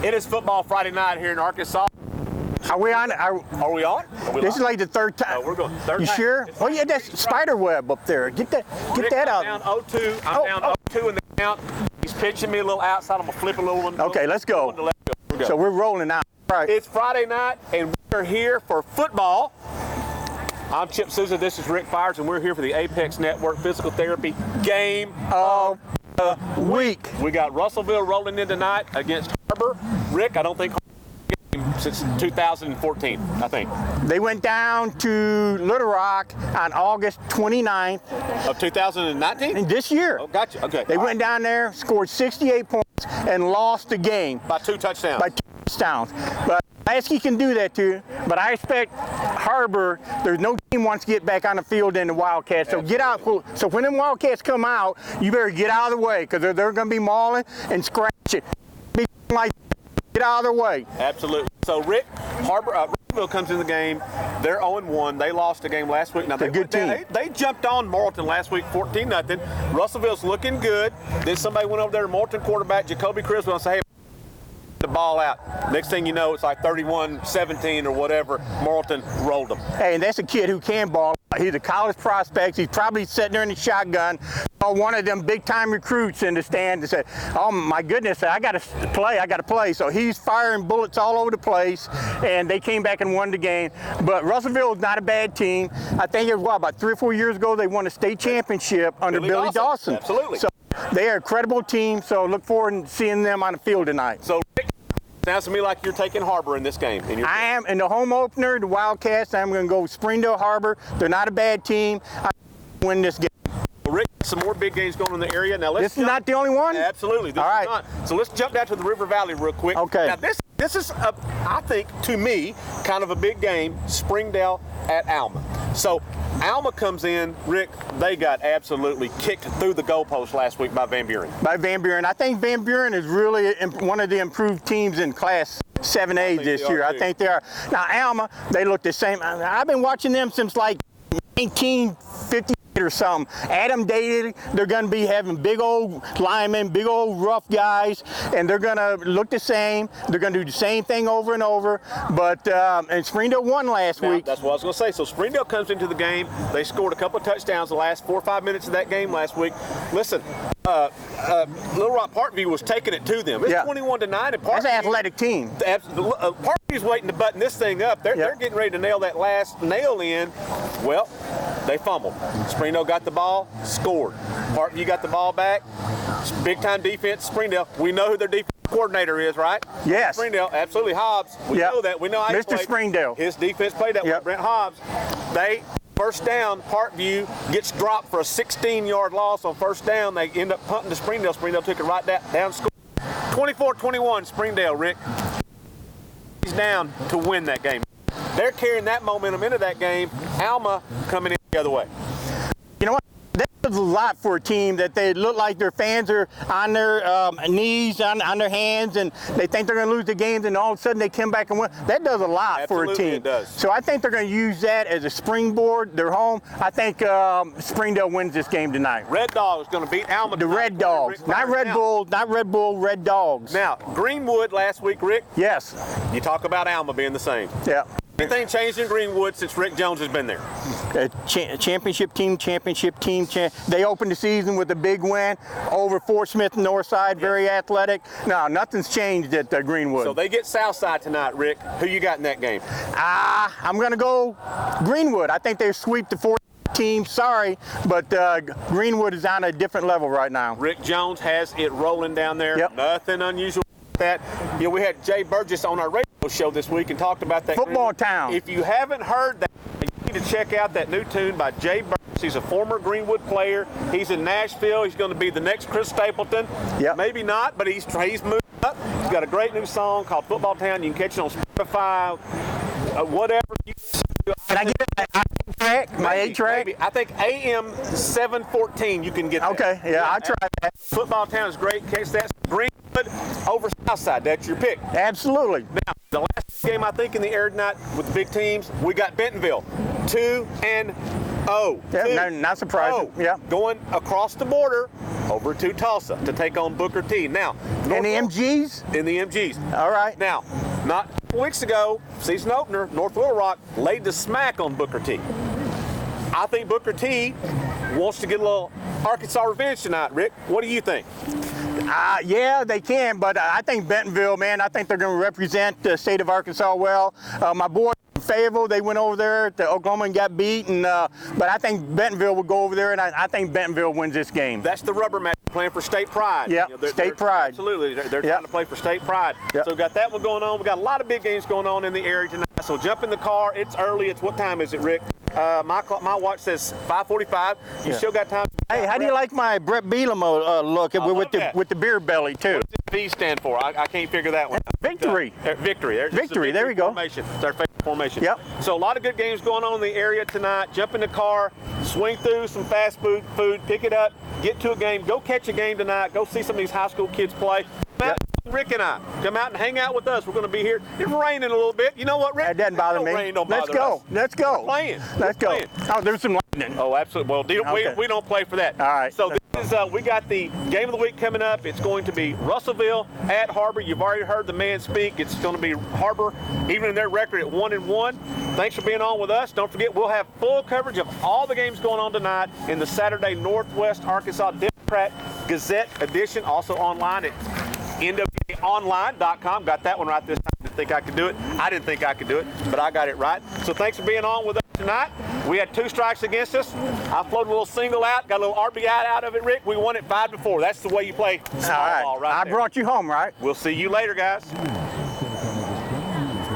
It is football Friday night here in Arkansas. Are we on? Are we on? This is like the third time. No, we're going third you time. sure? Oh yeah, that's spider web up there. Get that out. I'm down 0-2. I'm down 0-2 in the count. He's pitching me a little outside. I'm gonna flip a little one. Okay, let's go. So we're rolling out. All right. It's Friday night, and we're here for football. I'm Chip Sousa. This is Rick Fires, and we're here for the Apex Network Physical Therapy Game of the Week. We got Russellville rolling in tonight against Har-Ber. Rick, I don't think since 2014, I think. They went down to Little Rock on August 29th. Of 2019? This year. Oh, gotcha. Okay. They went down there, scored 68 points, and lost the game. By 2 touchdowns. By 2 touchdowns. But Pulaski can do that too. But I expect Har-Ber, there's no team wants to get back on the field in the Wildcats. So get out. So when them Wildcats come out, you better get out of the way because they're going to be mauling and scratching. Get out of their way. Absolutely. So Rick, Russellville comes in the game. They're 0-1. They lost the game last week. Now they're a good team. They jumped on Morton last week, 14-0. Russellville's looking good. Then somebody went over there to Morton quarterback Jacoby Criswell and said, "Hey, the ball out." Next thing you know, it's like 31-17 or whatever. Morton rolled them. Hey, and that's a kid who can ball. He's a college prospect. He's probably sitting there in the shotgun. One of them big-time recruits in the stand and said, "Oh my goodness, I got to play." So he's firing bullets all over the place, and they came back and won the game. But Russellville is not a bad team. I think it was about 3 or 4 years ago they won a state championship under Billy Dawson. Absolutely. So they are a credible team. So look forward to seeing them on the field tonight. So Rick, sounds to me like you're taking Har-Ber in this game. I am in the home opener, the Wildcats. I'm going to go Springdale Har-Ber. They're not a bad team. I'm going to win this game. Rick, some more big games going on in the area. Now this is not the only one? Absolutely. This All right. is not. So let's jump down to the River Valley real quick. Okay. Now this is, I think, to me, kind of a big game, Springdale at Alma. So Alma comes in, Rick, they got absolutely kicked through the goalpost last week by Van Buren. I think Van Buren is really one of the improved teams in Class 7A this year. I think they are. Now Alma, they look the same. I've been watching them since like 1950 or something. Adam Daly, they're going to be having big old linemen, big old rough guys, and they're going to look the same. They're going to do the same thing over and over. But and Springdale won last week. That's what I was going to say. So Springdale comes into the game. They scored a couple of touchdowns the last 4 or 5 minutes of that game last week. Listen, Little Rock Parkview was taking it to them. It's 21-9. And that's an athletic team. Parkview's waiting to button this thing up. They're getting ready to nail that last nail in. Well, they fumbled. Springdale got the ball, scored. Parkview got the ball back. Big time defense. Springdale. We know who their defense coordinator is, right? Yes. Springdale. Absolutely. Hobbs. We know that. We know how he Mr. Springdale. His defense played that with Brent Hobbs. They first down. Parkview gets dropped for a 16-yard loss on first down. They end up punting to Springdale. Springdale took it right down. Score. 24-21. Springdale. Rick. He's down to win that game. They're carrying that momentum into that game. Alma coming in the other way. You know what? That does a lot for a team that they look like their fans are on their knees, on their hands, and they think they're going to lose the games, and all of a sudden they come back and win. That does a lot for a team. It does. So I think they're going to use that as a springboard. They're home. I think Springdale wins this game tonight. Red Dogs going to beat Alma. The Red Dogs, not Red Bull, Red Dogs. Now, Greenwood last week, Rick. Yes. You talk about Alma being the same. Yeah. Anything changed in Greenwood since Rick Jones has been there? Championship team. They opened the season with a big win over Fort Smith Northside, very athletic. No, nothing's changed at Greenwood. So they get Southside tonight, Rick. Who you got in that game? I'm going to go Greenwood. I think they sweep the 4 team. Sorry, but Greenwood is on a different level right now. Rick Jones has it rolling down there. Yep. Nothing unusual with that. You know, we had Jay Burgess on our radio show this week and talked about that. Football Town. If you haven't heard that, you need to check out that new tune by Jay Burgess. He's a former Greenwood player. He's in Nashville. He's going to be the next Chris Stapleton. Yep. Maybe not, but he's moved up. He's got a great new song called Football Town. You can catch it on Spotify, whatever. Can I get my 8-track? I think AM 714 you can get that. Okay, yeah, I'll try that. Football Town is great. Catch that. Greenwood over Southside. That's your pick. Absolutely. Now, the last game I think in the air tonight with the big teams, we got Bentonville 2-0. Oh, Yeah, not surprising. Yeah. Going across the border over to Tulsa to take on Booker T. Now, And the MGs? in the MGs. All right. Now, not a couple weeks ago, season opener, North Little Rock laid the smack on Booker T. I think Booker T wants to get a little Arkansas revenge tonight, Rick. What do you think? Yeah, they can, but I think Bentonville, man, I think they're going to represent the state of Arkansas well. My boy Fayetteville, they went over there to Oklahoma and got beat, and but I think Bentonville will go over there, and I think Bentonville wins this game. That's the rubber match, playing for state pride. Yeah, state pride. Absolutely, they're trying to play for state pride. Yep. So we got that one going on. We got a lot of big games going on in the area tonight. So jump in the car. It's early. It's what time is it, Rick? My watch says 5:45. You still got time. Hey, how do you like my Brett Bielema look with the beer belly too? What does V stand for? I can't figure that one. Victory. Victory. Victory. There we go. Formation. It's our favorite formation. Yep. So a lot of good games going on in the area tonight. Jump in the car, swing through some fast food, pick it up, get to a game, go catch a game tonight, go see some of these high school kids play. Rick and I come out and hang out with us. We're going to be here. It's raining a little bit. You know what, Rick? That doesn't bother me. Rain don't Let's bother go. us. Let's go. We're playing. Let's go. Playing. Oh, there's some lightning. Oh, absolutely. Well, Okay. we don't play for that. All right. So this is we got the game of the week coming up. It's going to be Russellville at Har-Ber. You've already heard the man speak. It's going to be Har-Ber, even in their record at 1-1. Thanks for being on with us. Don't forget, we'll have full coverage of all the games going on tonight in the Saturday Northwest Arkansas Democrat-Gazette edition, also online at NWAonline.com. Got that one right this time. Didn't think I could do it. I didn't think I could do it, but I got it right. So thanks for being on with us tonight. We had 2 strikes against us. I floated a little single out, got a little RBI out of it, Rick. We won it 5-4. That's the way you play small ball right I there. brought you home, right? We'll see you later, guys.